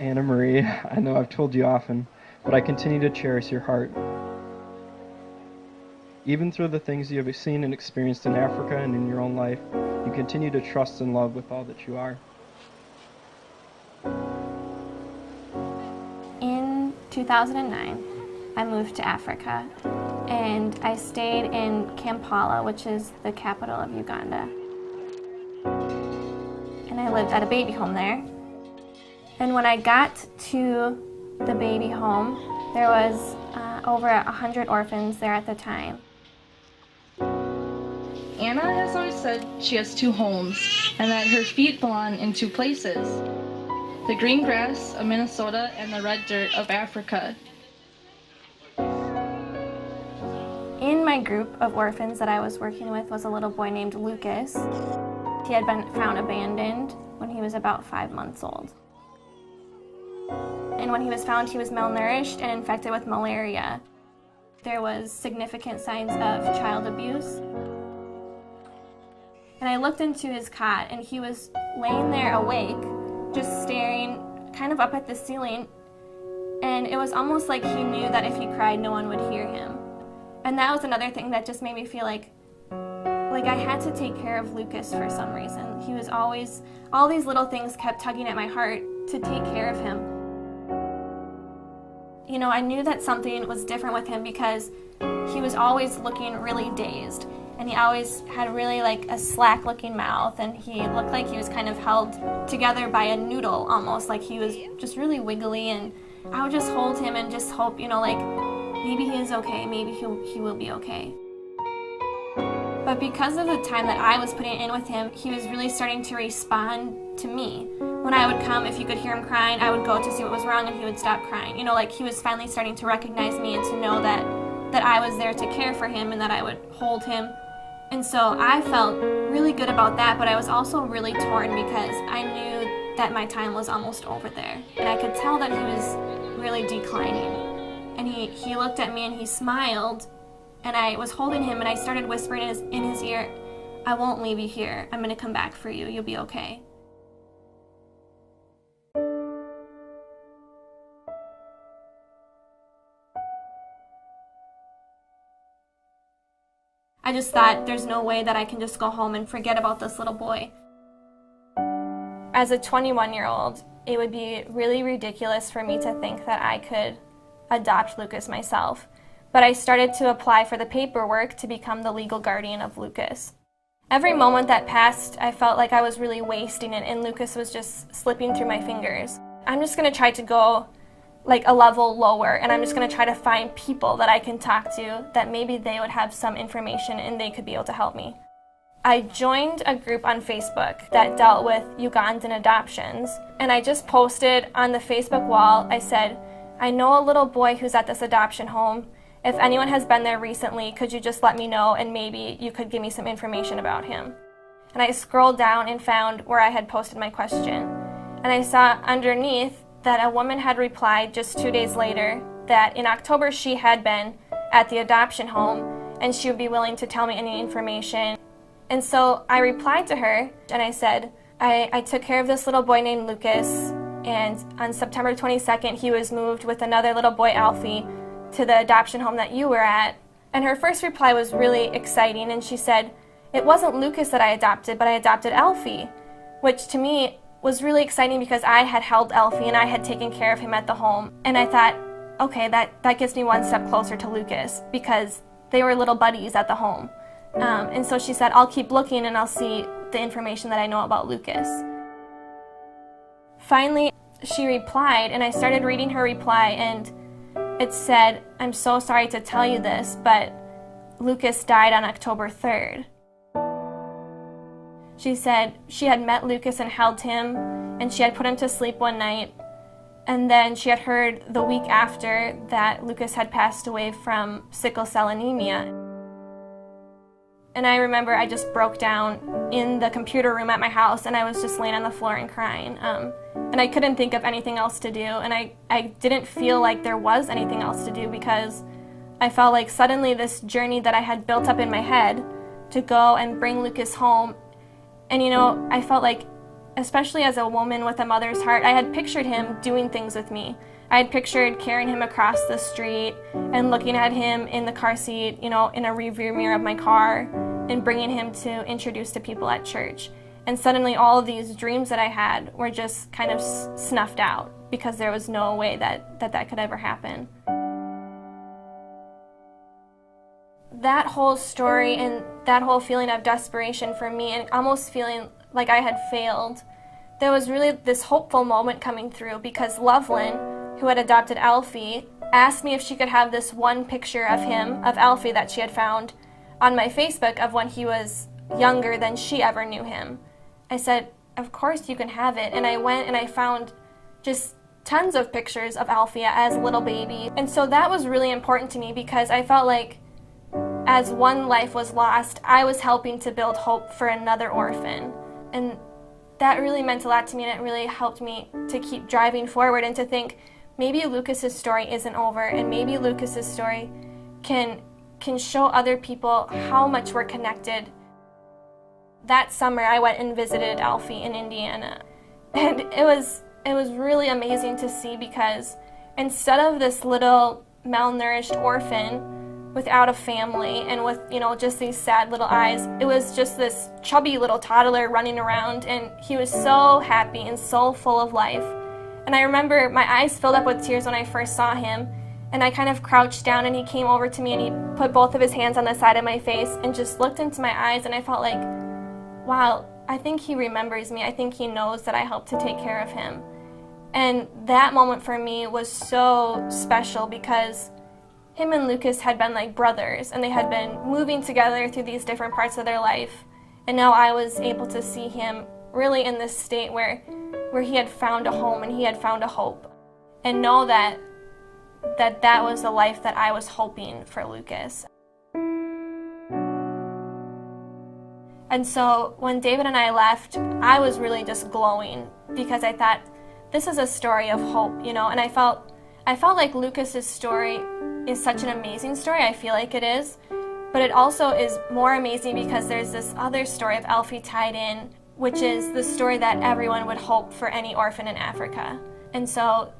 Anna Marie, I know I've told you often, but I continue to cherish your heart. Even through the things you have seen and experienced in Africa and in your own life, you continue to trust and love with all that you are. In 2009, I moved to Africa, and I stayed in Kampala, which is the capital of Uganda. And I lived at a baby home there. And when I got to the baby home, there was over 100 orphans there at the time. Anna has always said she has two homes and that her feet belong in two places: the green grass of Minnesota and the red dirt of Africa. In my group of orphans that I was working with was a little boy named Lucas. He had been found abandoned when he was about 5 months old. And when he was found, he was malnourished and infected with malaria. There was significant signs of child abuse. And I looked into his cot, and he was laying there awake, just staring kind of up at the ceiling. And it was almost like he knew that if he cried, no one would hear him. And that was another thing that just made me feel like I had to take care of Lucas for some reason. He was always, all these little things kept tugging at my heart to take care of him. You know, I knew that something was different with him because he was always looking really dazed. And he always had really like a slack looking mouth, and he looked like he was kind of held together by a noodle almost, like he was just really wiggly. And I would just hold him and just hope, you know, like maybe he is okay, maybe he will be okay. But because of the time that I was putting in with him, he was really starting to respond to me. When I would come, if you could hear him crying, I would go to see what was wrong and he would stop crying. You know, like he was finally starting to recognize me and to know that I was there to care for him and that I would hold him. And so I felt really good about that, but I was also really torn because I knew that my time was almost over there. And I could tell that he was really declining. And he looked at me and he smiled, and I was holding him and I started whispering in his ear, "I won't leave you here. I'm going to come back for you. You'll be okay." I just thought, there's no way that I can just go home and forget about this little boy. As a 21-year-old, it would be really ridiculous for me to think that I could adopt Lucas myself. But I started to apply for the paperwork to become the legal guardian of Lucas. Every moment that passed, I felt like I was really wasting it, and Lucas was just slipping through my fingers. I'm just going to try to go like a level lower, and I'm just going to try to find people that I can talk to that maybe they would have some information and they could be able to help me. I joined a group on Facebook that dealt with Ugandan adoptions, and I just posted on the Facebook wall, I said, "I know a little boy who's at this adoption home. If anyone has been there recently, could you just let me know, and maybe you could give me some information about him?" And I scrolled down and found where I had posted my question. And I saw underneath that a woman had replied just 2 days later that in October she had been at the adoption home and she would be willing to tell me any information. And so I replied to her and I said, I took care of this little boy named Lucas, and on September 22nd he was moved with another little boy, Alfie, to the adoption home that you were at. And her first reply was really exciting, and she said, "It wasn't Lucas that I adopted, but I adopted Alfie," which to me was really exciting because I had held Alfie and I had taken care of him at the home. And I thought, okay, that gets me one step closer to Lucas because they were little buddies at the home. And so she said, "I'll keep looking and I'll see the information that I know about Lucas." Finally, she replied, and I started reading her reply, and it said, "I'm so sorry to tell you this, but Lucas died on October 3rd. She said she had met Lucas and held him, and she had put him to sleep one night, and then she had heard the week after that Lucas had passed away from sickle cell anemia." And I remember I just broke down in the computer room at my house, and I was just laying on the floor and crying. And I couldn't think of anything else to do, and I didn't feel like there was anything else to do because I felt like suddenly this journey that I had built up in my head to go and bring Lucas home, and you know, I felt like especially as a woman with a mother's heart, I had pictured him doing things with me. I had pictured carrying him across the street and looking at him in the car seat, in a rearview mirror of my car, and bringing him to introduce to people at church. And suddenly all of these dreams that I had were just kind of snuffed out because there was no way that could ever happen. That whole story and that whole feeling of desperation for me and almost feeling like I had failed, there was really this hopeful moment coming through because Loveland, who had adopted Alfie, asked me if she could have this one picture of him, of Alfie, that she had found on my Facebook of when he was younger than she ever knew him. I said, of course you can have it. And I went and I found just tons of pictures of Alfie as a little baby. And so that was really important to me because I felt like as one life was lost, I was helping to build hope for another orphan. And that really meant a lot to me, and it really helped me to keep driving forward and to think maybe Lucas's story isn't over, and maybe Lucas's story can show other people how much we're connected. That summer I went and visited Alfie in Indiana, and it was really amazing to see because instead of this little malnourished orphan without a family and with, just these sad little eyes, it was just this chubby little toddler running around, and he was so happy and so full of life. And I remember my eyes filled up with tears when I first saw him, and I kind of crouched down and he came over to me and he put both of his hands on the side of my face and just looked into my eyes, and I felt like, wow, I think he remembers me. I think he knows that I helped to take care of him. And that moment for me was so special because him and Lucas had been like brothers, and they had been moving together through these different parts of their life. And now I was able to see him really in this state where he had found a home and he had found a hope. And know that was the life that I was hoping for Lucas. And so when David and I left, I was really just glowing because I thought, this is a story of hope, and I felt like Lucas's story is such an amazing story. I feel like it is, but it also is more amazing because there's this other story of Alfie tied in, which is the story that everyone would hope for any orphan in Africa. And so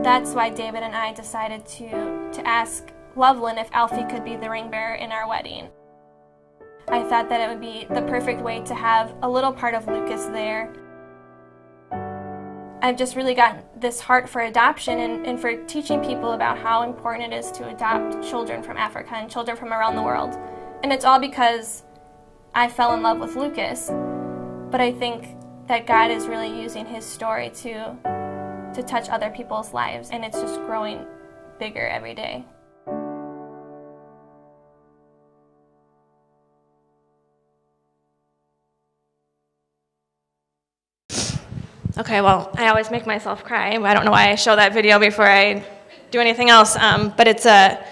that's why David and I decided to ask Loveland if Alfie could be the ring bearer in our wedding. I thought that it would be the perfect way to have a little part of Lucas there. I've just really gotten this heart for adoption and for teaching people about how important it is to adopt children from Africa and children from around the world. And it's all because I fell in love with Lucas, but I think that God is really using his story to touch other people's lives, and it's just growing bigger every day. Okay, well, I always make myself cry. I don't know why I show that video before I do anything else, but it's a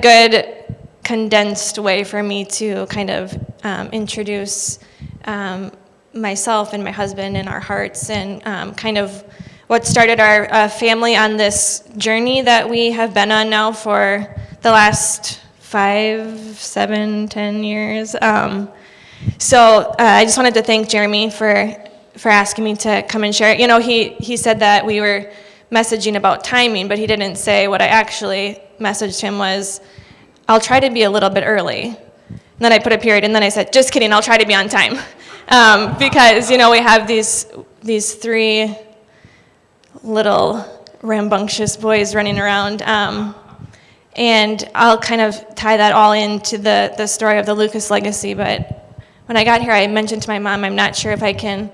good condensed way for me to kind of introduce myself and my husband and our hearts and kind of what started our family on this journey that we have been on now for the last 5, 7, 10 years. So I just wanted to thank Jeremy for asking me to come and share it. He said that we were messaging about timing, but he didn't say what I actually messaged him was, I'll try to be a little bit early. And then I put a period, and then I said, just kidding, I'll try to be on time. Because, we have these 3 little rambunctious boys running around. And I'll kind of tie that all into the story of the Lucas legacy. But when I got here, I mentioned to my mom, I'm not sure if I can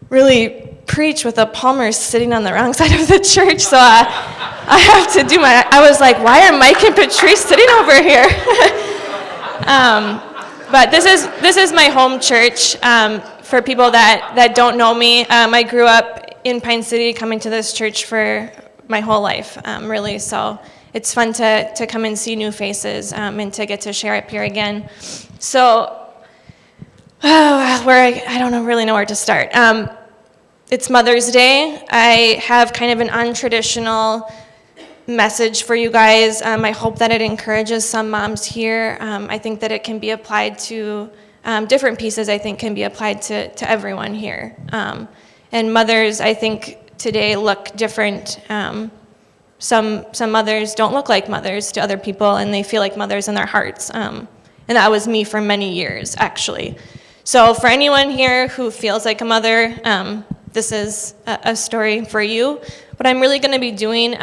really preach with a Palmer sitting on the wrong side of the church, so I have to do I was like, why are Mike and Patrice sitting over here? But this is my home church. For people that don't know me, I grew up in Pine City, coming to this church for my whole life, really, so it's fun to come and see new faces and to get to share up here again. So, I don't really know where to start. It's Mother's Day. I have kind of an untraditional message for you guys. I hope that it encourages some moms here. I think that it can be applied to different pieces I think can be applied to everyone here. And mothers, I think, today look different. Some mothers don't look like mothers to other people, and they feel like mothers in their hearts. And that was me for many years, actually. So for anyone here who feels like a mother, this is a story for you. What I'm really going to be doing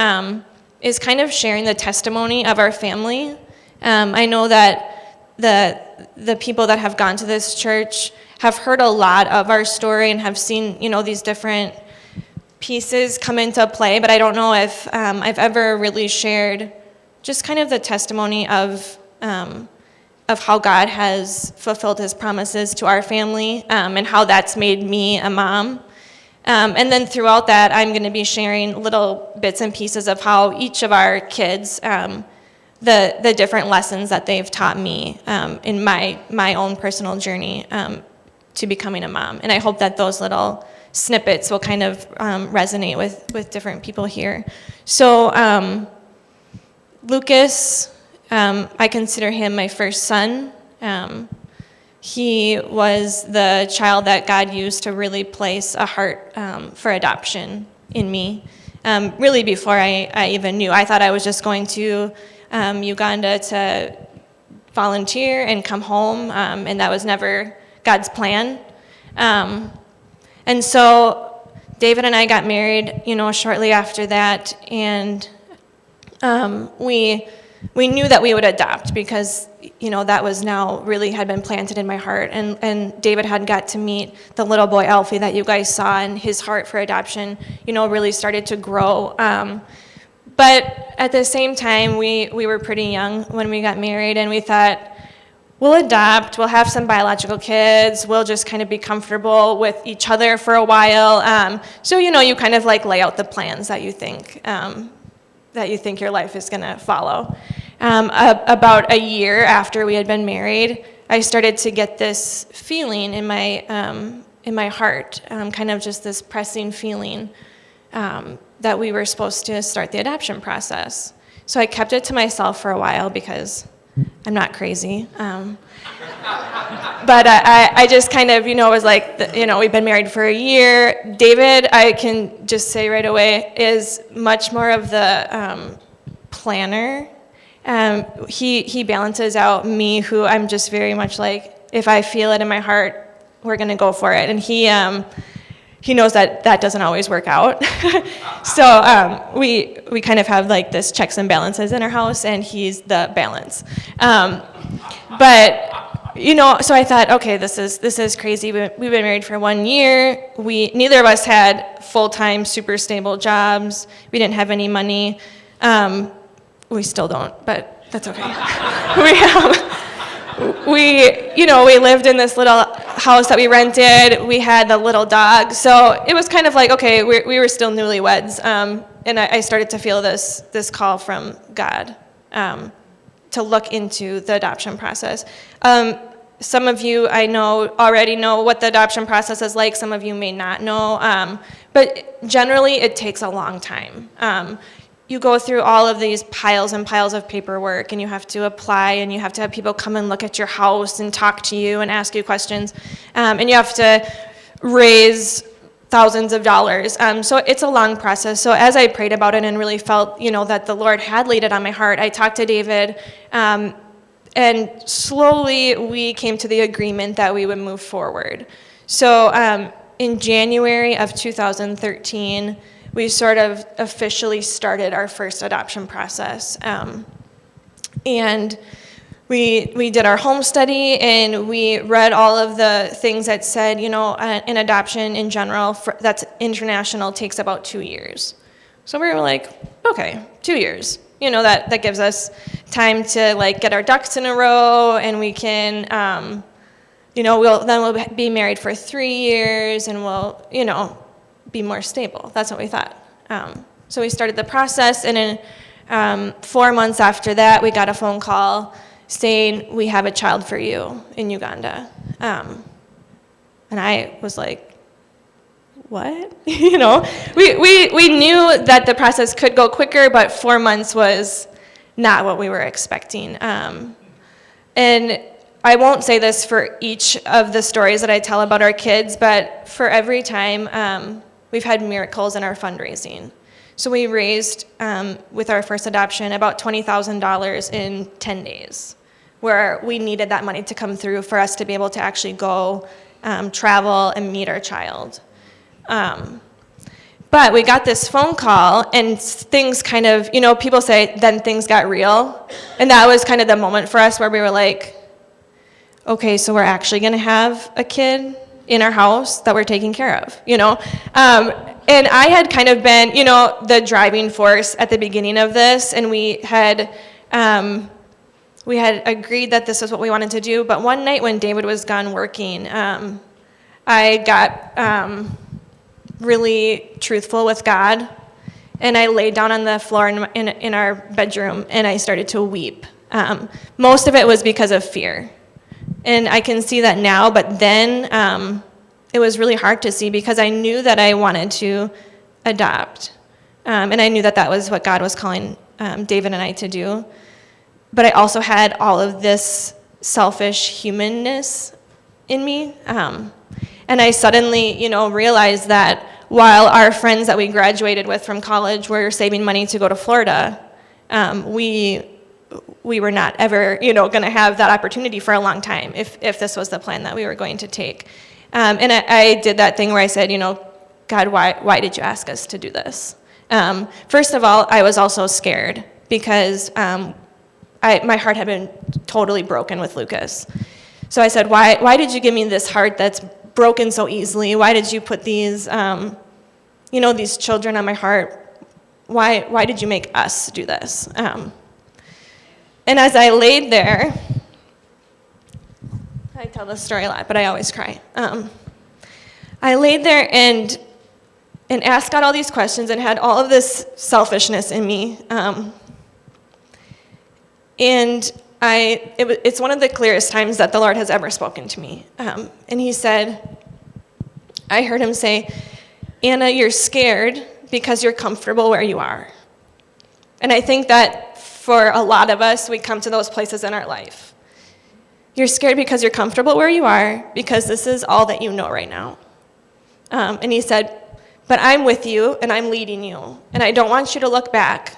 is kind of sharing the testimony of our family. I know that the people that have gone to this church have heard a lot of our story and have seen, these different pieces come into play, but I don't know if I've ever really shared just kind of the testimony of how God has fulfilled his promises to our family, and how that's made me a mom. And then throughout that, I'm going to be sharing little bits and pieces of how each of our kids, the different lessons that they've taught me in my own personal journey to becoming a mom. And I hope that those little snippets will kind of resonate with different people here. So Lucas, I consider him my first son. He was the child that God used to really place a heart for adoption in me. Really before I even knew. I thought I was just going to Uganda to volunteer and come home, and that was never God's plan. And so David and I got married, shortly after that, and we knew that we would adopt because, that was now really had been planted in my heart. And David had got to meet the little boy Alfie that you guys saw, and his heart for adoption, really started to grow. But at the same time, we were pretty young when we got married, and we thought, we'll adopt, we'll have some biological kids, we'll just kind of be comfortable with each other for a while. So, you kind of like lay out the plans that you think your life is going to follow. About a year after we had been married, I started to get this feeling in my heart, kind of just this pressing feeling that we were supposed to start the adoption process. So I kept it to myself for a while because I'm not crazy. But I just kind of, was like, we've been married for a year. David, I can just say right away, is much more of the planner. He balances out me, who I'm just very much like, if I feel it in my heart, we're going to go for it. And he knows that doesn't always work out. So we kind of have like this checks and balances in our house, and he's the balance. But so I thought, okay, this is crazy. We've been married for 1 year. Neither of us had full-time, super stable jobs. We didn't have any money. We still don't, but that's okay. We lived in this little house that we rented. We had the little dog. So it was kind of like, okay, we were still newlyweds. And I started to feel this call from God to look into the adoption process. Some of you I know already know what the adoption process is like. Some of you may not know. But generally, it takes a long time. You go through all of these piles and piles of paperwork, and you have to apply, and you have to have people come and look at your house and talk to you and ask you questions. And you have to raise thousands of dollars. So it's a long process. So as I prayed about it and really felt, that the Lord had laid it on my heart, I talked to David, and slowly we came to the agreement that we would move forward. So in January of 2013, we sort of officially started our first adoption process. And we did our home study, and we read all of the things that said, an adoption in general that's international takes about 2 years. So we were like, okay, 2 years. That gives us time to like get our ducks in a row, and we can, we'll be married for 3 years, and we'll, be more stable. That's what we thought. So we started the process, and in 4 months after that, we got a phone call saying, we have a child for you in Uganda. And I was like, what? We knew that the process could go quicker, but 4 months was not what we were expecting. And I won't say this for each of the stories that I tell about our kids, but for every time, we've had miracles in our fundraising. So we raised, with our first adoption, about $20,000 in 10 days, where we needed that money to come through for us to be able to actually go travel and meet our child. But we got this phone call, and things kind of, people say, then things got real. And that was kind of the moment for us where we were like, okay, so we're actually going to have a kid in our house that we're taking care of, And I had kind of been, the driving force at the beginning of this, and we had agreed that this was what we wanted to do. But one night when David was gone working, I got really truthful with God, and I laid down on the floor in our bedroom, and I started to weep. Most of it was because of fear. And I can see that now, but then it was really hard to see because I knew that I wanted to adopt. And I knew that that was what God was calling David and I to do. But I also had all of this selfish humanness in me. And I suddenly, realized that while our friends that we graduated with from college were saving money to go to Florida, we were not ever, going to have that opportunity for a long time if this was the plan that we were going to take. And I did that thing where I said, God, why did you ask us to do this? First of all, I was also scared because my heart had been totally broken with Lucas. So I said, why did you give me this heart that's broken so easily? Why did you put these, these children on my heart? Why did you make us do this? And as I laid there, I tell this story a lot, but I always cry. I laid there and asked God all these questions and had all of this selfishness in me. And it's one of the clearest times that the Lord has ever spoken to me. And he said, I heard him say, Anna, you're scared because you're comfortable where you are. And I think that for a lot of us, we come to those places in our life. You're scared because you're comfortable where you are, because this is all that you know right now. And he said, but I'm with you, and I'm leading you. And I don't want you to look back,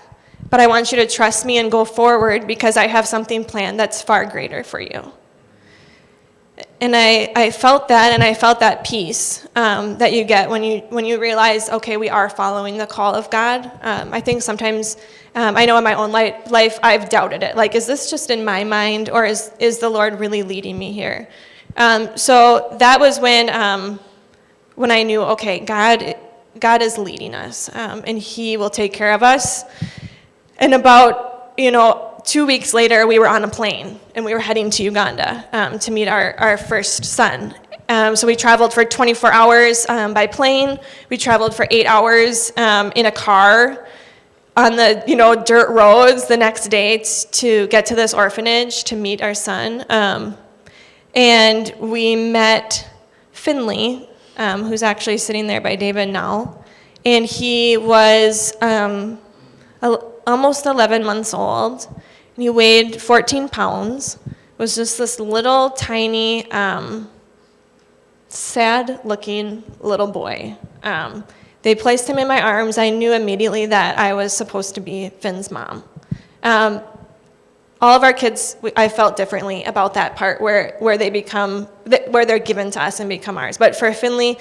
but I want you to trust me and go forward because I have something planned that's far greater for you. And I felt that, and I felt that peace that you get when you realize, okay, we are following the call of God. I think sometimes, I know in my own life, I've doubted it. Like, is this just in my mind, or is the Lord really leading me here? So that was when I knew, okay, God is leading us, and He will take care of us. And about, 2 weeks later, we were on a plane, and we were heading to Uganda to meet our first son. So we traveled for 24 hours by plane. We traveled for 8 hours in a car on the dirt roads the next day to get to this orphanage to meet our son. And we met Finley, who's actually sitting there by David now. And he was almost 11 months old. And he weighed 14 pounds, was just this little tiny, sad-looking little boy. They placed him in my arms. I knew immediately that I was supposed to be Finn's mom. All of our kids, I felt differently about that part where they're given to us and become ours. But for Finley,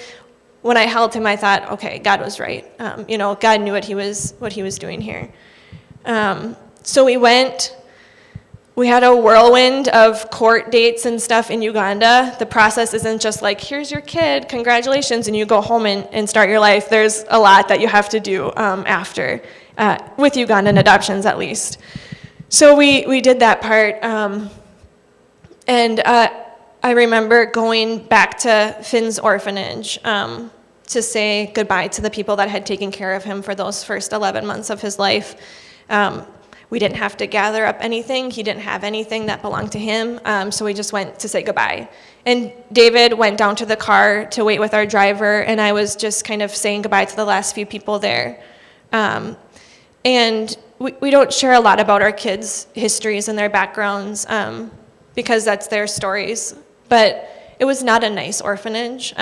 when I held him, I thought, okay, God was right. God knew what he was doing here. So we went. We had a whirlwind of court dates and stuff in Uganda. The process isn't just like, here's your kid, congratulations, and you go home and start your life. There's a lot that you have to do after, with Ugandan adoptions at least. So we did that part. And I remember going back to Finn's orphanage to say goodbye to the people that had taken care of him for those first 11 months of his life. We didn't have to gather up anything. He didn't have anything that belonged to him, so we just went to say goodbye. And David went down to the car to wait with our driver, and I was just kind of saying goodbye to the last few people there. And we don't share a lot about our kids' histories and their backgrounds, because that's their stories. But it was not a nice orphanage,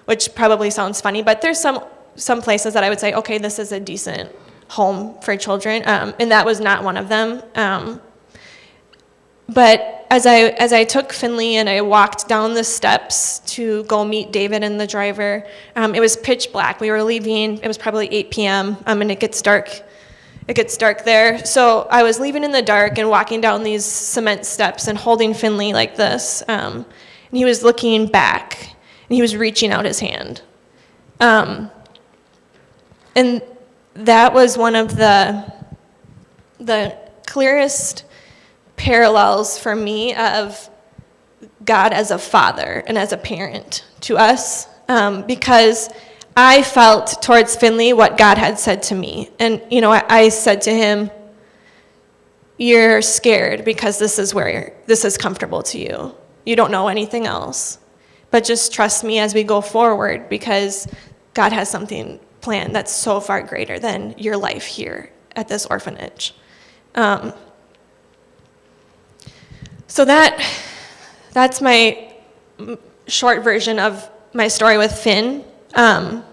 which probably sounds funny, but there's some places that I would say, okay, this is a decent home for children, and that was not one of them. But as I took Finley and I walked down the steps to go meet David and the driver, it was pitch black. We were leaving, it was probably 8 p.m., and it gets dark. It gets dark there. So I was leaving in the dark and walking down these cement steps and holding Finley like this. And he was looking back, and he was reaching out his hand. And that was one of the clearest parallels for me of God as a father and as a parent to us, because I felt towards Finley what God had said to me. And, I said to him, you're scared because this is comfortable to you. You don't know anything else. But just trust me as we go forward, because God has something planned that's so far greater than your life here at this orphanage. So that's my short version of my story with Finn. And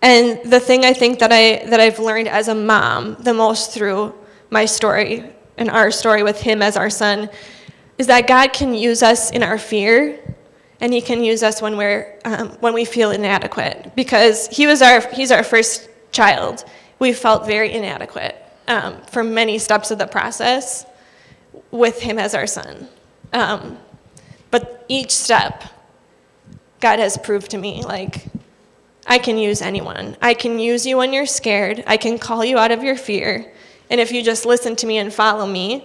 the thing I think that I've learned as a mom the most through my story and our story with him as our son is that God can use us in our fear, and he can use us when we feel inadequate. Because he's our first child. We felt very inadequate for many steps of the process with him as our son. But each step, God has proved to me, I can use anyone. I can use you when you're scared. I can call you out of your fear. And if you just listen to me and follow me,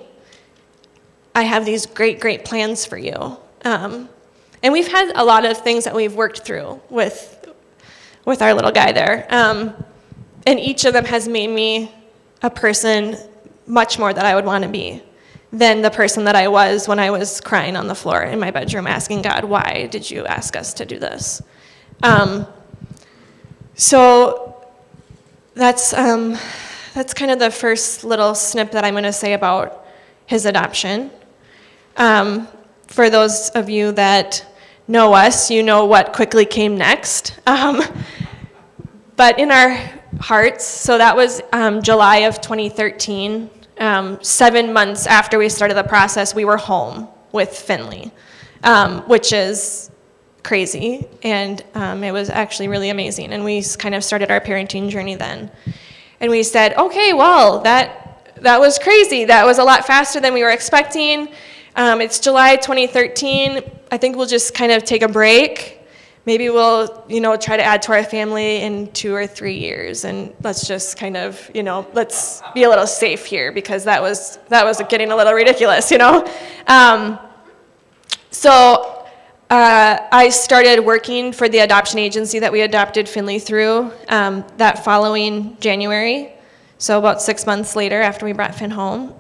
I have these great, great plans for you. And we've had a lot of things that we've worked through with our little guy there. And each of them has made me a person much more that I would want to be than the person that I was when I was crying on the floor in my bedroom asking God, why did you ask us to do this? So that's kind of the first little snip that I'm going to say about his adoption. For those of you that know us, you know what quickly came next. But in our hearts, so that was July of 2013, 7 months after we started the process, we were home with Finley, which is crazy, and it was actually really amazing. And we kind of started our parenting journey then. And we said, okay, well, that was crazy. That was a lot faster than we were expecting. It's July 2013. I think we'll just kind of take a break. Maybe we'll, try to add to our family in 2 or 3 years, and let's just kind of, let's be a little safe here, because that was getting a little ridiculous, So I started working for the adoption agency that we adopted Finley through that following January, so about 6 months later after we brought Finn home.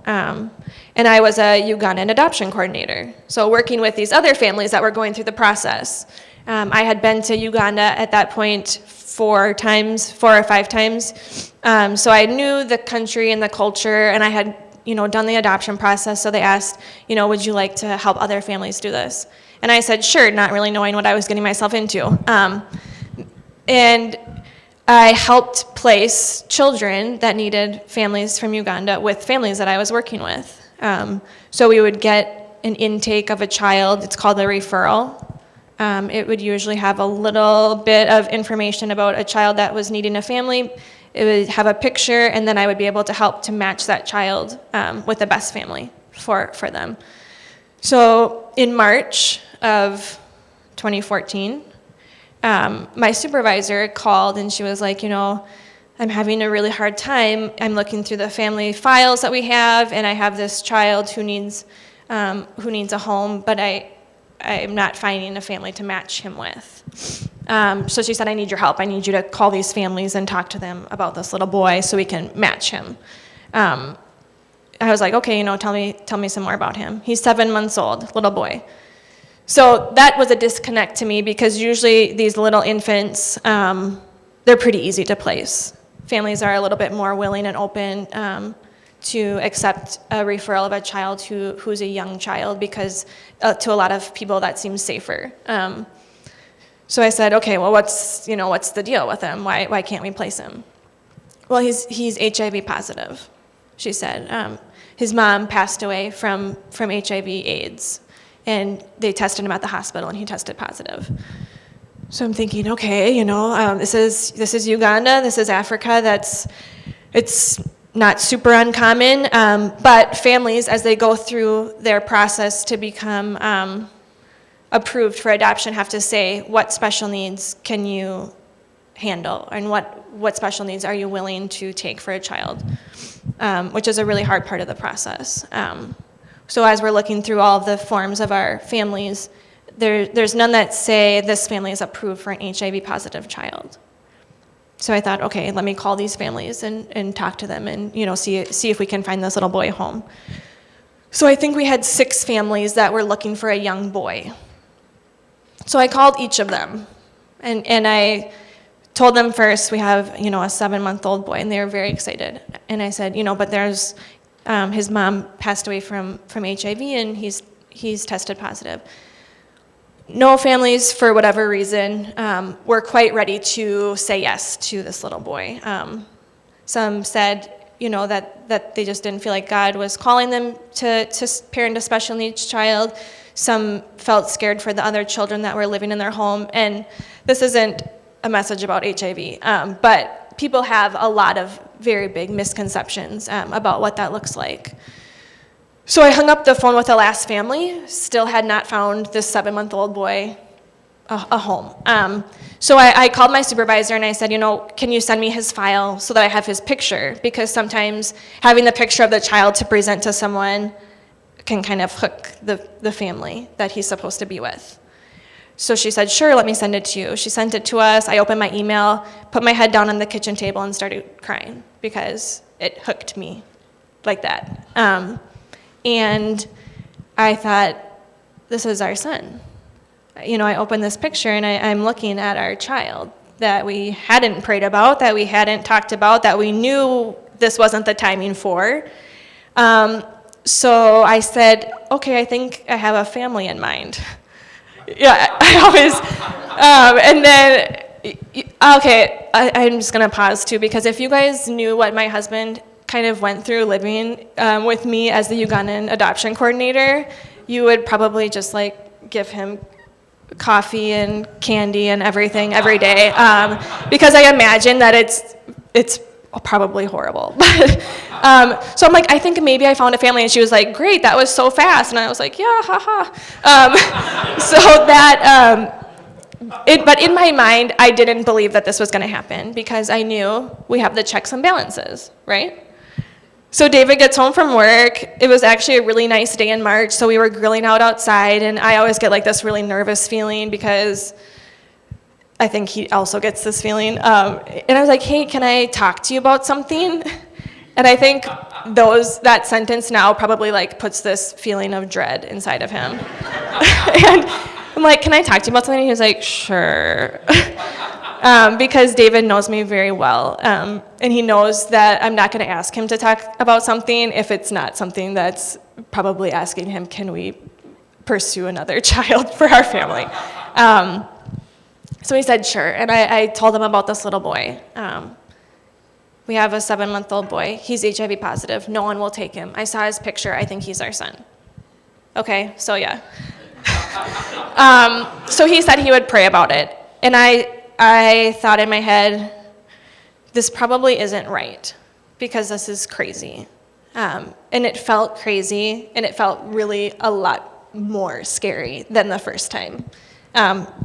And I was a Ugandan adoption coordinator, so working with these other families that were going through the process. I had been to Uganda at that point 4 or 5 times, so I knew the country and the culture, and I had done the adoption process. So they asked, would you like to help other families do this? And I said, sure, not really knowing what I was getting myself into. And I helped place children that needed families from Uganda with families that I was working with. So we would get an intake of a child. It's called a referral. It would usually have a little bit of information about a child that was needing a family. It would have a picture, and then I would be able to help to match that child with the best family for them. So in March of 2014, my supervisor called, and she was like, I'm having a really hard time. I'm looking through the family files that we have, and I have this child who needs a home, but I'm not finding a family to match him with. So she said, I need your help. I need you to call these families and talk to them about this little boy so we can match him. I was like, okay, tell me some more about him. He's 7 months old, little boy. So that was a disconnect to me, because usually these little infants, they're pretty easy to place. Families are a little bit more willing and open to accept a referral of a child who's a young child, because to a lot of people that seems safer. So I said, okay, well, what's the deal with him? Why can't we place him? Well, he's HIV positive, she said. His mom passed away from HIV/AIDS, and they tested him at the hospital, and he tested positive. So I'm thinking, okay, this is Uganda, this is Africa. It's not super uncommon, but families, as they go through their process to become approved for adoption, have to say, what special needs can you handle, and what special needs are you willing to take for a child, which is a really hard part of the process. So as we're looking through all of the forms of our families, there's none that say this family is approved for an HIV-positive child. So I thought, okay, let me call these families and talk to them and see if we can find this little boy a home. So I think we had 6 families that were looking for a young boy. So I called each of them, and I told them first, we have a 7-month-old boy, and they were very excited. And I said, but there's his mom passed away from HIV, and he's tested positive. No families, for whatever reason, were quite ready to say yes to this little boy. Some said, that they just didn't feel like God was calling them to parent a special needs child. Some felt scared for the other children that were living in their home. And this isn't a message about HIV, but people have a lot of very big misconceptions about what that looks like. So I hung up the phone with the last family, still had not found this 7-month-old boy a home. So I called my supervisor and I said, can you send me his file so that I have his picture? Because sometimes having the picture of the child to present to someone can kind of hook the family that he's supposed to be with. So she said, sure, let me send it to you. She sent it to us. I opened my email, put my head down on the kitchen table and started crying because it hooked me like that. And I thought, this is our son. I opened this picture and I'm looking at our child that we hadn't prayed about, that we hadn't talked about, that we knew this wasn't the timing for. So I said, okay, I think I have a family in mind. Yeah, I always, and then, okay, I'm just gonna pause too, because if you guys knew what my husband kind of went through living with me as the Ugandan adoption coordinator, you would probably just give him coffee and candy and everything every day, because I imagine that it's probably horrible. So I'm like, I think maybe I found a family, and she was like, great, that was so fast, and I was like, yeah, haha. So that, but in my mind, I didn't believe that this was going to happen, because I knew we have the checks and balances, right? So David gets home from work. It was actually a really nice day in March, so we were grilling out outside, and I always get this really nervous feeling because I think he also gets this feeling. And I was like, hey, can I talk to you about something? And I think that sentence now probably puts this feeling of dread inside of him. And I'm like, can I talk to you about something? And he was like, sure. Because David knows me very well, and he knows that I'm not going to ask him to talk about something if it's not something that's probably asking him, can we pursue another child for our family? So he said, sure, and I told him about this little boy. We have a 7-month-old boy. He's HIV positive. No one will take him. I saw his picture. I think he's our son. Okay, so yeah. So he said he would pray about it, and I thought in my head, this probably isn't right, because this is crazy. And it felt crazy, and it felt really a lot more scary than the first time,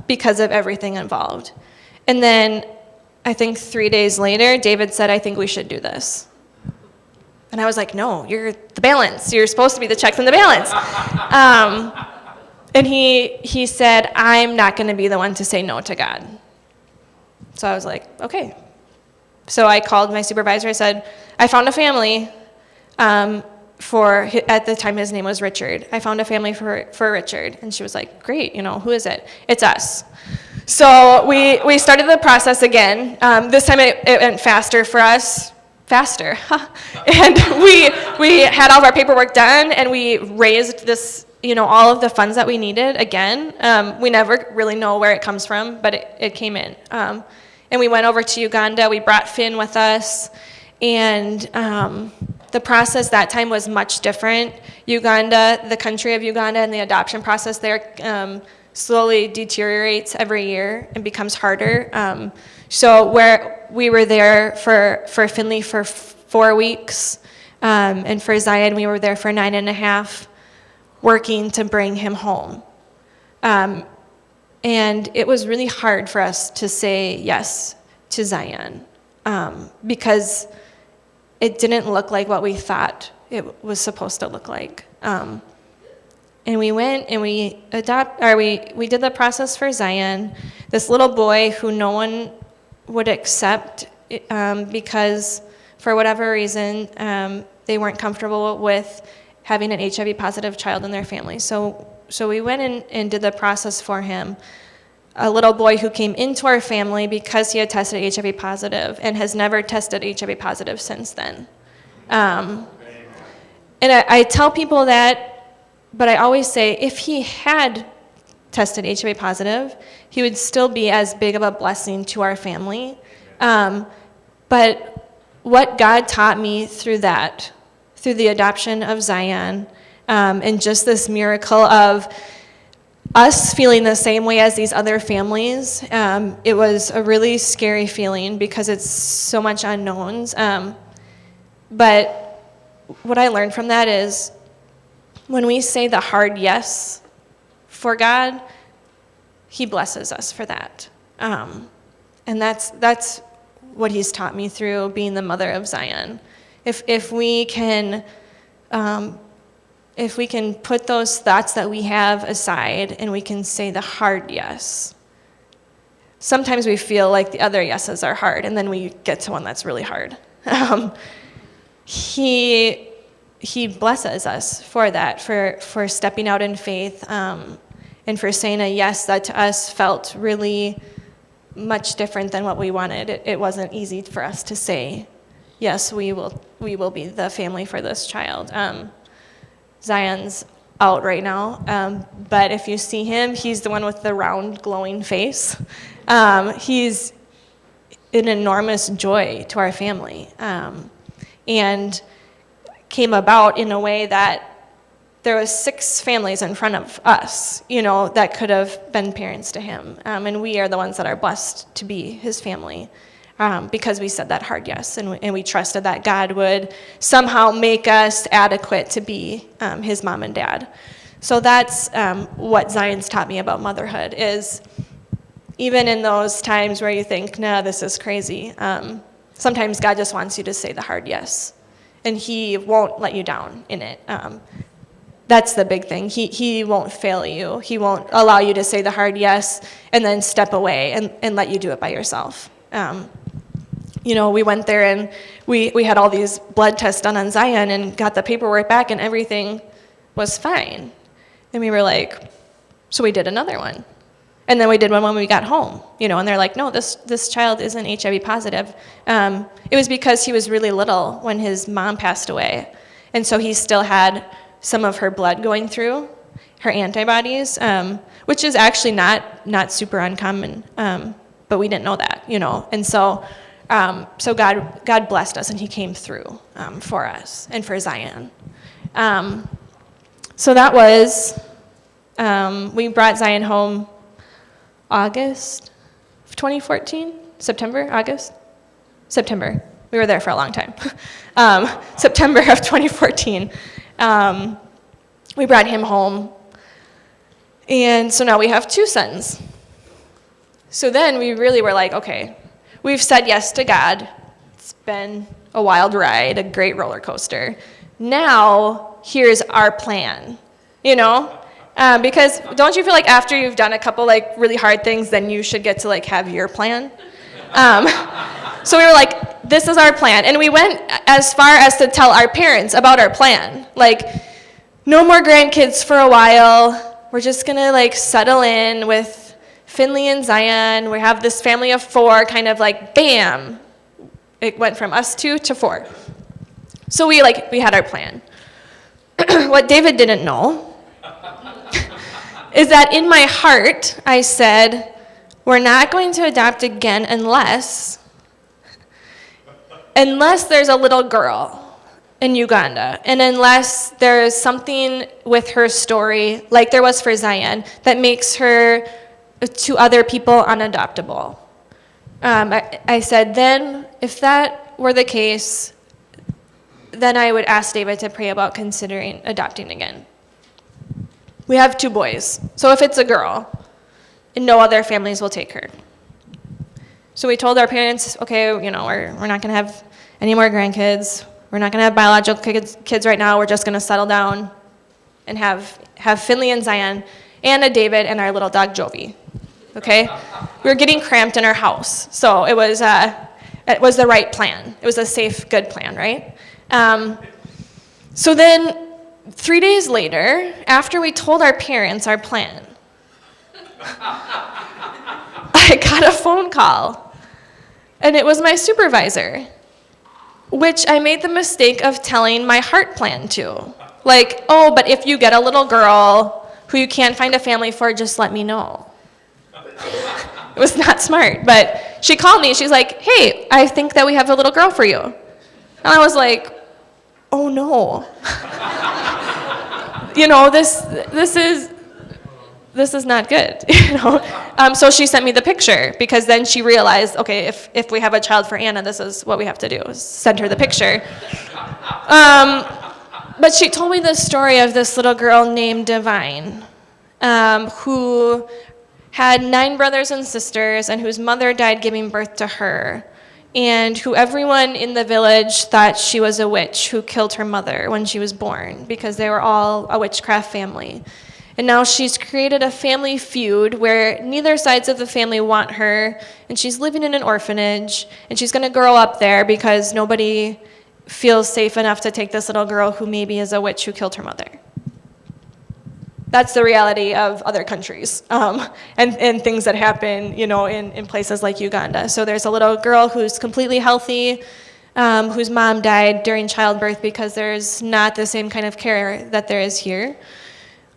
because of everything involved. And then I think 3 days later, David said, I think we should do this. And I was like, no, you're the balance. You're supposed to be the checks and the balance. And he said, I'm not going to be the one to say no to God. So I was like, okay. So I called my supervisor. I said, I found a family at the time his name was Richard. I found a family for Richard. And she was like, great, who is it? It's us. So we started the process again. This time it went faster for us faster. And we had all of our paperwork done, and we raised this, all of the funds that we needed again. We never really know where it comes from, but it came in. And we went over to Uganda. We brought Finn with us, and the process that time was much different. Uganda, the country of Uganda, and the adoption process there slowly deteriorates every year and becomes harder. So where we were there for Finley for 4 weeks, and for Zion we were there for 9.5, working to bring him home. And it was really hard for us to say yes to Zion, because it didn't look like what we thought it was supposed to look like. And we went and we did the process for Zion, this little boy who no one would accept because for whatever reason they weren't comfortable with having an HIV positive child in their family. So we went and did the process for him. A little boy who came into our family because he had tested HIV positive and has never tested HIV positive since then. And I tell people that, but I always say if he had tested HIV positive, he would still be as big of a blessing to our family. But what God taught me through that, through the adoption of Zion, and just this miracle of us feeling the same way as these other families, it was a really scary feeling because it's so much unknowns. But what I learned from that is when we say the hard yes for God, he blesses us for that. And that's what he's taught me through being the mother of Zion. If we can put those thoughts that we have aside and we can say the hard yes. Sometimes we feel like the other yeses are hard, and then we get to one that's really hard. He blesses us for that, for stepping out in faith, and for saying a yes that to us felt really much different than what we wanted. It wasn't easy for us to say, yes, we will be the family for this child. Zion's out right now, but if you see him, he's the one with the round, glowing face. He's an enormous joy to our family, and came about in a way that there was 6 families in front of us, that could have been parents to him, and we are the ones that are blessed to be his family. Because we said that hard yes, and we trusted that God would somehow make us adequate to be his mom and dad. So that's what Zion's taught me about motherhood, is even in those times where you think, no, this is crazy, sometimes God just wants you to say the hard yes, and he won't let you down in it. That's the big thing. He won't fail you. He won't allow you to say the hard yes and then step away and let you do it by yourself. We went there and we had all these blood tests done on Zion and got the paperwork back and everything was fine. And we were like, so we did another one. And then we did one when we got home, and they're like, no, this child isn't HIV positive. It was because he was really little when his mom passed away. And so he still had some of her blood going through, her antibodies, which is actually not super uncommon. But we didn't know that, And so God blessed us, and he came through for us and for Zion. So that was, we brought Zion home August of 2014, September. We were there for a long time. September of 2014. We brought him home. And so now we have 2 sons. So then we really were like, okay, we've said yes to God. It's been a wild ride, a great roller coaster. Now, here's our plan, Because don't you feel like after you've done a couple really hard things, then you should get to have your plan? So we were like, this is our plan. And we went as far as to tell our parents about our plan. No more grandkids for a while. We're just going to settle in with Finley and Zion. We have this family of 4 kind of bam. It went from us 2 to 4. So we had our plan. What David didn't know is that in my heart, I said, we're not going to adopt again unless there's a little girl in Uganda, and unless there's something with her story, like there was for Zion, that makes her to other people unadoptable. I said, then, if that were the case, then I would ask David to pray about considering adopting again. We have 2 boys, so if it's a girl, and no other families will take her. So we told our parents, okay, we're not going to have any more grandkids. We're not going to have biological kids right now. We're just going to settle down and have Finley and Zion and a David and our little dog Jovi. Okay? We were getting cramped in our house, so it was the right plan. It was a safe, good plan, right? So then 3 days later, after we told our parents our plan, I got a phone call, and it was my supervisor, which I made the mistake of telling my heart plan to. Like, oh, but if you get a little girl who you can't find a family for, just let me know. It was not smart, but she called me. She's like, hey, I think that we have a little girl for you. And I was like, oh no. This is not good, So she sent me the picture, because then she realized, okay, if we have a child for Anna, this is what we have to do, is send her the picture. But she told me the story of this little girl named Divine, who had 9 brothers and sisters, and whose mother died giving birth to her, and who everyone in the village thought she was a witch who killed her mother when she was born, because they were all a witchcraft family. And now she's created a family feud where neither sides of the family want her, and she's living in an orphanage, and she's going to grow up there because nobody feels safe enough to take this little girl who maybe is a witch who killed her mother. That's the reality of other countries, and things that happen, in places like Uganda. So there's a little girl who's completely healthy, whose mom died during childbirth because there's not the same kind of care that there is here.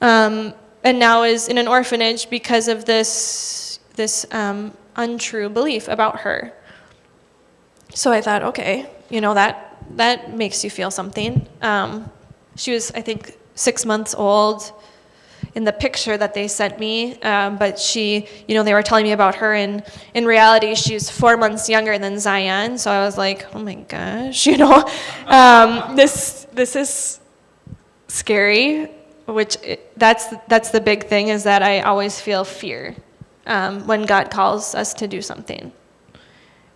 And now is in an orphanage because of this untrue belief about her. So I thought, okay, that makes you feel something. She was, I think, 6 months old in the picture that they sent me, but she, they were telling me about her, and in reality, she's 4 months younger than Zion. So I was like, oh my gosh, this is scary. That's the big thing, is that I always feel fear when God calls us to do something.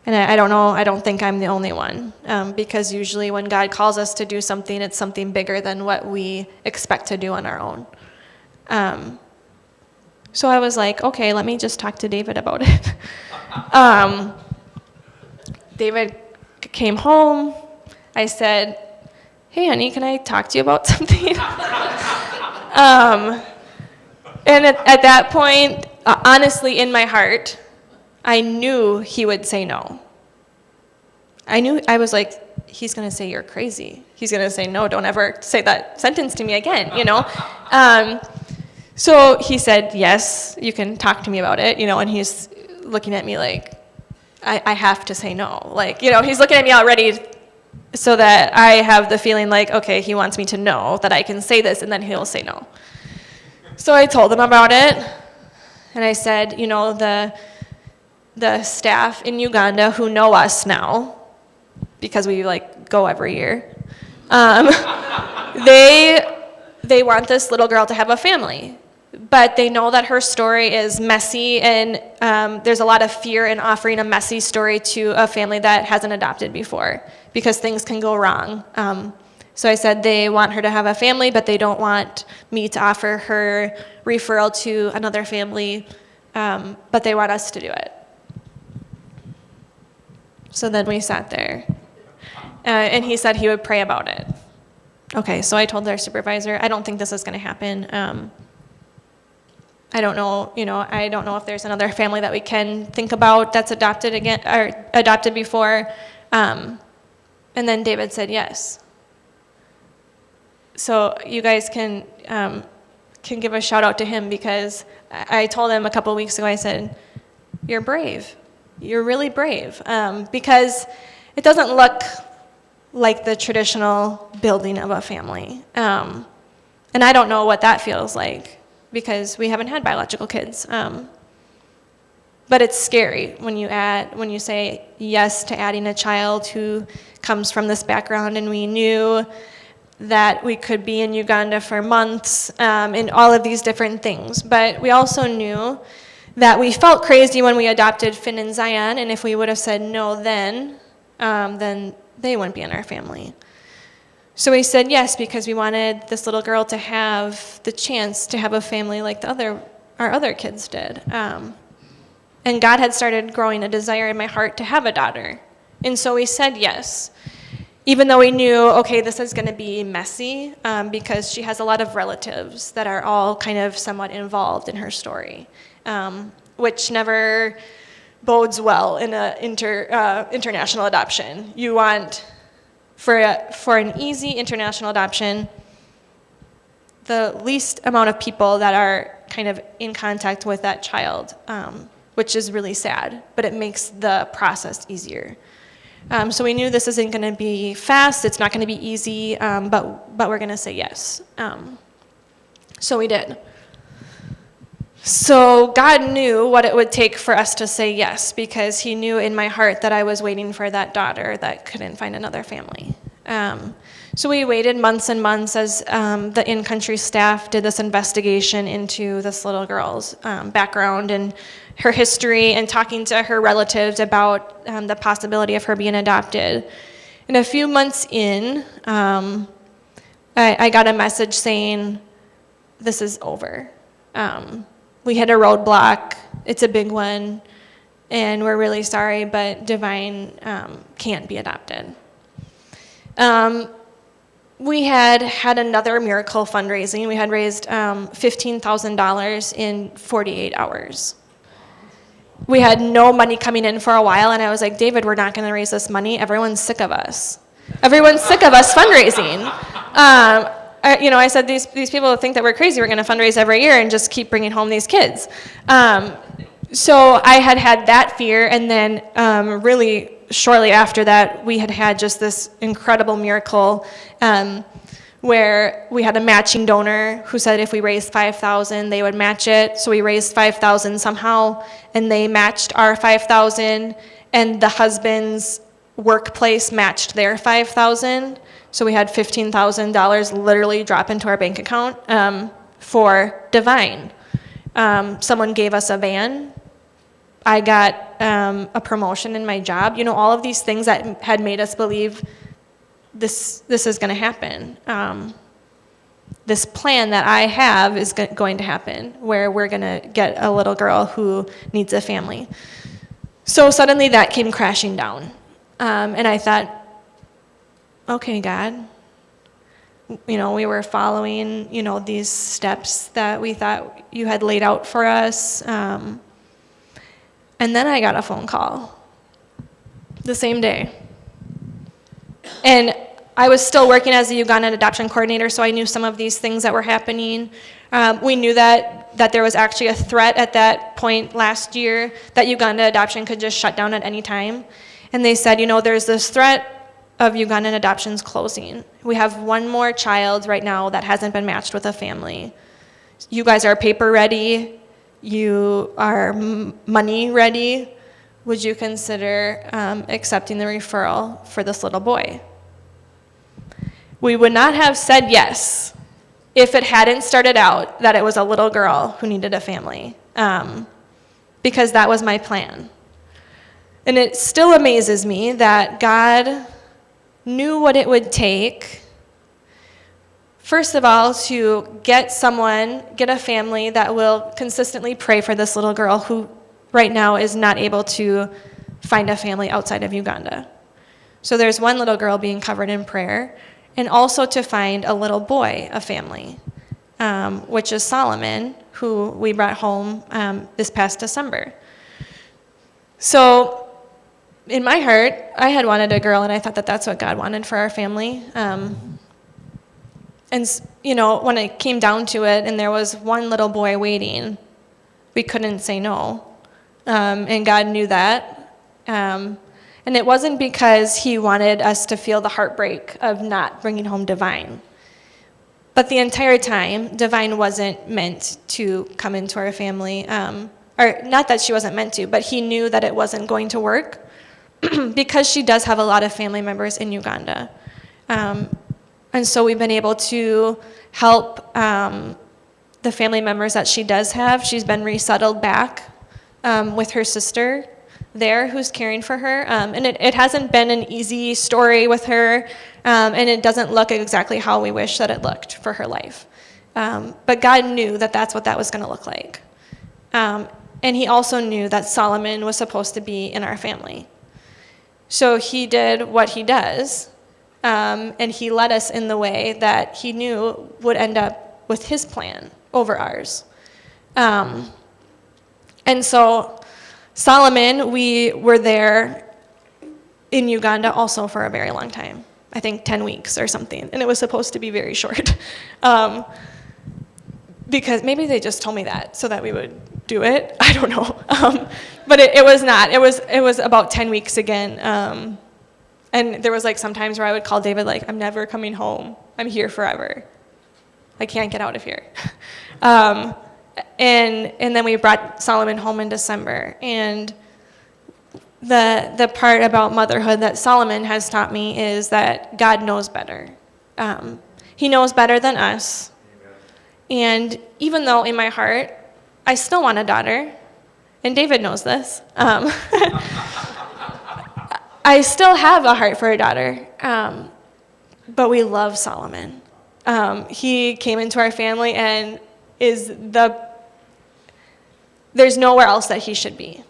And I don't know, I don't think I'm the only one, because usually when God calls us to do something, it's something bigger than what we expect to do on our own. So I was like, okay, let me just talk to David about it. David came home. I said, hey, honey, can I talk to you about something? And at that point, honestly, in my heart, I knew he would say no. I was like, he's going to say you're crazy. He's going to say, no, don't ever say that sentence to me again, So he said, yes, you can talk to me about it, and he's looking at me like, I have to say no. He's looking at me already so that I have the feeling like, okay, he wants me to know that I can say this, and then he'll say no. So I told him about it, and I said, the staff in Uganda who know us now, because we go every year, they want this little girl to have a family, but they know that her story is messy, and there's a lot of fear in offering a messy story to a family that hasn't adopted before, because things can go wrong. So I said they want her to have a family, but they don't want me to offer her referral to another family, but they want us to do it. So then we sat there, and he said he would pray about it. Okay, so I told our supervisor, I don't think this is going to happen. I don't know, I don't know if there's another family that we can think about that's adopted again or adopted before. And then David said yes. So you guys can give a shout out to him, because I told him a couple of weeks ago, I said, you're brave. You're really brave. Because it doesn't look like the traditional building of a family. And I don't know what that feels like, because we haven't had biological kids. But it's scary when you say yes to adding a child who comes from this background, and we knew that we could be in Uganda for months, and all of these different things. But we also knew that we felt crazy when we adopted Finn and Zion, and if we would have said no then they wouldn't be in our family. So we said yes, because we wanted this little girl to have the chance to have a family like our other kids did. And God had started growing a desire in my heart to have a daughter. And so we said yes, even though we knew, okay, this is going to be messy, because she has a lot of relatives that are all kind of somewhat involved in her story, which never bodes well in an international adoption. You want, for an easy international adoption, the least amount of people that are kind of in contact with that child, which is really sad, but it makes the process easier. So we knew this isn't going to be fast, it's not going to be easy, but we're going to say yes. So we did. So God knew what it would take for us to say yes, because he knew in my heart that I was waiting for that daughter that couldn't find another family. So we waited months and months as the in-country staff did this investigation into this little girl's background and her history, and talking to her relatives about the possibility of her being adopted. And a few months in, I got a message saying, this is over. We hit a roadblock, it's a big one, and we're really sorry, but Divine can't be adopted. We had another miracle fundraising. We had raised $15,000 in 48 hours. We had no money coming in for a while, and I was like, David, we're not going to raise this money. Everyone's sick of us. Everyone's sick of us fundraising. I said, these people think that we're crazy. We're going to fundraise every year and just keep bringing home these kids. So I had that fear, and then really shortly after that, we had just this incredible miracle where we had a matching donor who said if we raised $5,000, they would match it. So we raised $5,000 somehow, and they matched our $5,000, and the husband's workplace matched their $5,000. So we had $15,000 literally drop into our bank account for Divine. Someone gave us a van. I got a promotion in my job. All of these things that had made us believe this is going to happen. This plan that I have is going to happen, where we're going to get a little girl who needs a family. So suddenly that came crashing down. And I thought, okay, God, we were following, these steps that we thought you had laid out for us. And then I got a phone call the same day. And I was still working as a Ugandan adoption coordinator, so I knew some of these things that were happening. We knew that there was actually a threat at that point last year that Uganda adoption could just shut down at any time. And they said, there's this threat of Ugandan adoptions closing. We have one more child right now that hasn't been matched with a family. You guys are paper ready. You are money ready. Would you consider accepting the referral for this little boy? We would not have said yes if it hadn't started out that it was a little girl who needed a family, because that was my plan. And it still amazes me that God knew what it would take, first of all, to get a family that will consistently pray for this little girl who right now is not able to find a family outside of Uganda. So there's one little girl being covered in prayer, and also to find a little boy a family, which is Solomon, who we brought home this past December. So in my heart, I had wanted a girl, and I thought that that's what God wanted for our family. And, when it came down to it, and there was one little boy waiting, we couldn't say no. And God knew that. And it wasn't because he wanted us to feel the heartbreak of not bringing home Divine. But the entire time, Divine wasn't meant to come into our family. Or not that she wasn't meant to, but he knew that it wasn't going to work because she does have a lot of family members in Uganda. And so we've been able to help the family members that she does have. She's been resettled back with her sister there who's caring for her. And it hasn't been an easy story with her, and it doesn't look exactly how we wish that it looked for her life. But God knew that that's what that was going to look like. And he also knew that Solomon was supposed to be in our family. So he did what he does, and he led us in the way that he knew would end up with his plan over ours. And so Solomon, we were there in Uganda also for a very long time. I think 10 weeks or something, and it was supposed to be very short. Because maybe they just told me that so that we would do it. I don't know. But it was not. It was about 10 weeks again. And there was sometimes where I would call David I'm never coming home. I'm here forever. I can't get out of here. And then we brought Solomon home in December. And the part about motherhood that Solomon has taught me is that God knows better. He knows better than us. And even though in my heart, I still want a daughter, and David knows this, I still have a heart for a daughter, but we love Solomon. He came into our family and there's nowhere else that he should be.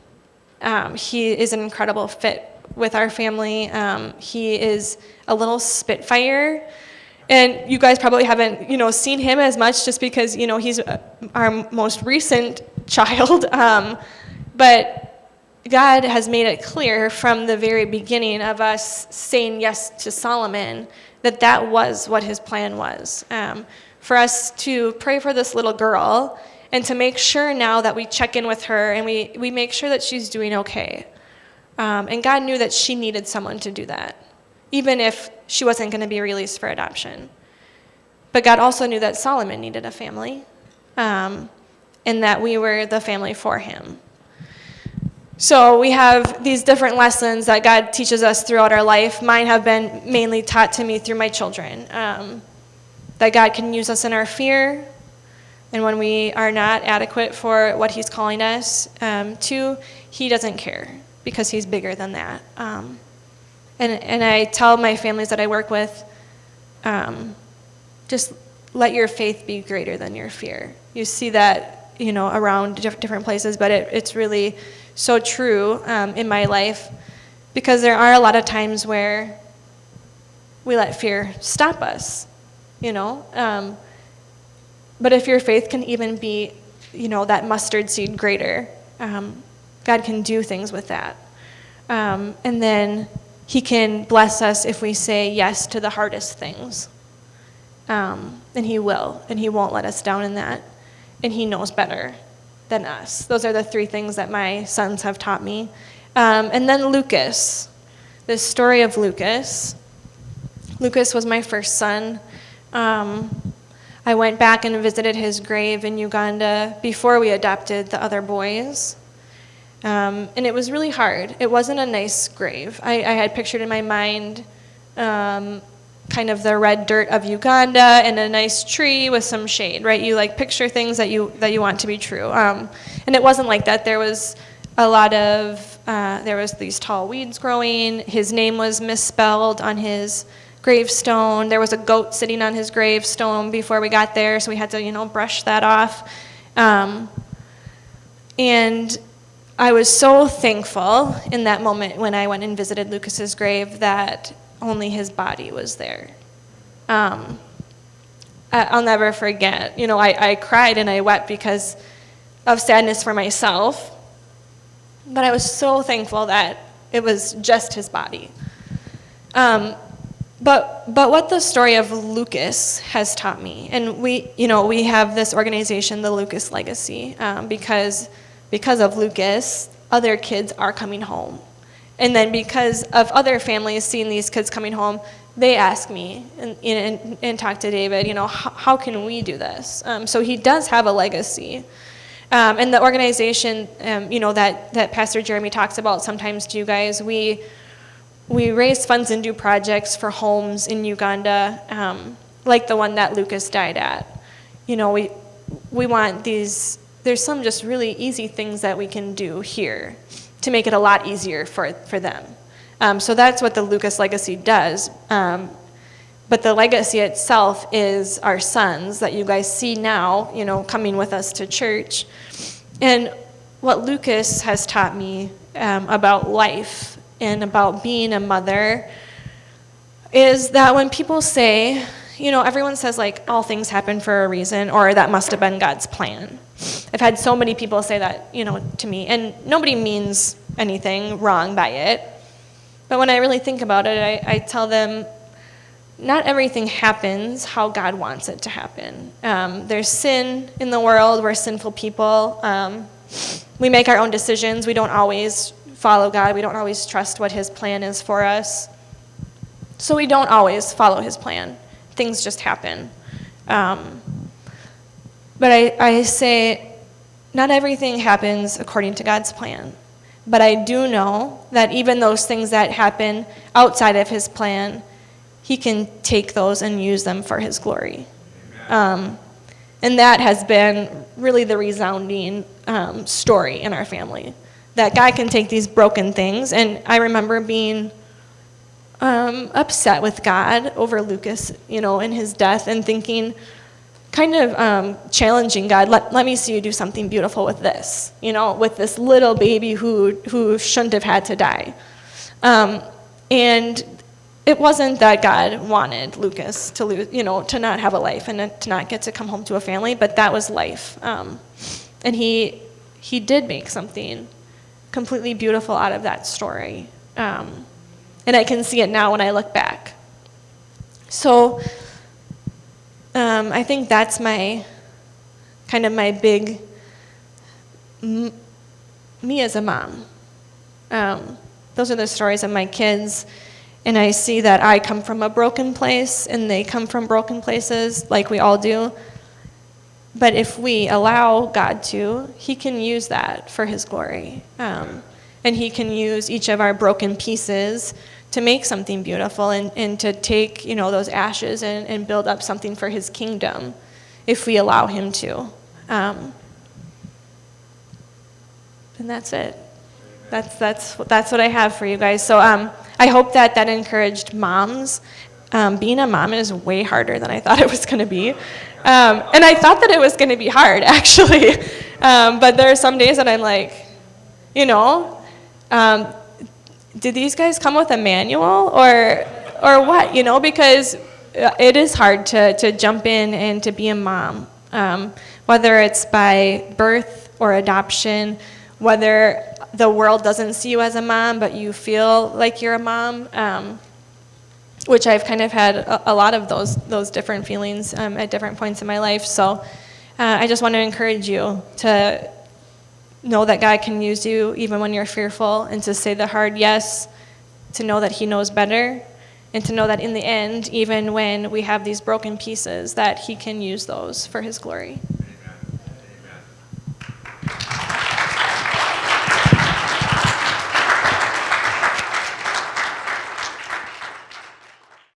He is an incredible fit with our family. He is a little spitfire. And you guys probably haven't, seen him as much just because, he's our most recent child. But God has made it clear from the very beginning of us saying yes to Solomon that was what his plan was. For us to pray for this little girl and to make sure now that we check in with her and we make sure that she's doing okay. And God knew that she needed someone to do that, even if she wasn't going to be released for adoption. But God also knew that Solomon needed a family, and that we were the family for him. So we have these different lessons that God teaches us throughout our life. Mine have been mainly taught to me through my children, that God can use us in our fear, and when we are not adequate for what he's calling us to, he doesn't care, because he's bigger than that. And I tell my families that I work with, just let your faith be greater than your fear. You see that, around different places, but it's really so true in my life, because there are a lot of times where we let fear stop us, But if your faith can even be, that mustard seed greater, God can do things with that. And then he can bless us if we say yes to the hardest things. And he will, and he won't let us down in that. And he knows better than us. Those are the three things that my sons have taught me. And then Lucas, this story of Lucas. Lucas was my first son. I went back and visited his grave in Uganda before we adopted the other boys. And it was really hard. It wasn't a nice grave. I had pictured in my mind kind of the red dirt of Uganda and a nice tree with some shade, right? You picture things that you want to be true. And it wasn't like that. There was a lot of, there was these tall weeds growing. His name was misspelled on his gravestone. There was a goat sitting on his gravestone before we got there, so we had to, brush that off. And I was so thankful in that moment when I went and visited Lucas's grave that only his body was there. I'll never forget. I cried and I wept because of sadness for myself, but I was so thankful that It was just his body. But what the story of Lucas has taught me, and we have this organization, the Lucas Legacy, because of Lucas, other kids are coming home. And then because of other families seeing these kids coming home, they ask me and talk to David, how can we do this? So he does have a legacy. And the organization, that Pastor Jeremy talks about sometimes to you guys, we raise funds and do projects for homes in Uganda, like the one that Lucas died at. We want these, there's some just really easy things that we can do here to make it a lot easier for them. So that's what the Lucas Legacy does. But the legacy itself is our sons that you guys see now, coming with us to church. And what Lucas has taught me about life and about being a mother is that when people say, everyone says like all things happen for a reason, or that must have been God's plan. I've had so many people say that, to me, and nobody means anything wrong by it. But when I really think about it, I tell them, not everything happens how God wants it to happen. There's sin in the world. We're sinful people. We make our own decisions. We don't always follow God. We don't always trust what his plan is for us. So we don't always follow his plan. Things just happen. But I say, not everything happens according to God's plan. But I do know that even those things that happen outside of his plan, he can take those and use them for his glory. And that has been really the resounding story in our family, that God can take these broken things. And I remember being upset with God over Lucas, in his death, and thinking, kind of challenging God, let me see you do something beautiful with this, with this little baby who shouldn't have had to die. And it wasn't that God wanted Lucas to lose, to not have a life and to not get to come home to a family, but that was life. And he did make something completely beautiful out of that story. And I can see it now when I look back. So I think that's my big, me as a mom. Those are the stories of my kids. And I see that I come from a broken place, and they come from broken places, like we all do. But if we allow God to, he can use that for his glory. And he can use each of our broken pieces to make something beautiful and to take, those ashes and build up something for his kingdom, if we allow him to. And that's it. That's what I have for you guys. So I hope that encouraged moms. Being a mom is way harder than I thought it was going to be. And I thought that it was going to be hard, actually. But there are some days that I'm like, did these guys come with a manual or what? Because it is hard to jump in and to be a mom, whether it's by birth or adoption, whether the world doesn't see you as a mom, but you feel like you're a mom, which I've kind of had a lot of those different feelings at different points in my life. So I just want to encourage you to know that God can use you even when you're fearful, and to say the hard yes, to know that he knows better, and to know that in the end, even when we have these broken pieces, that he can use those for his glory.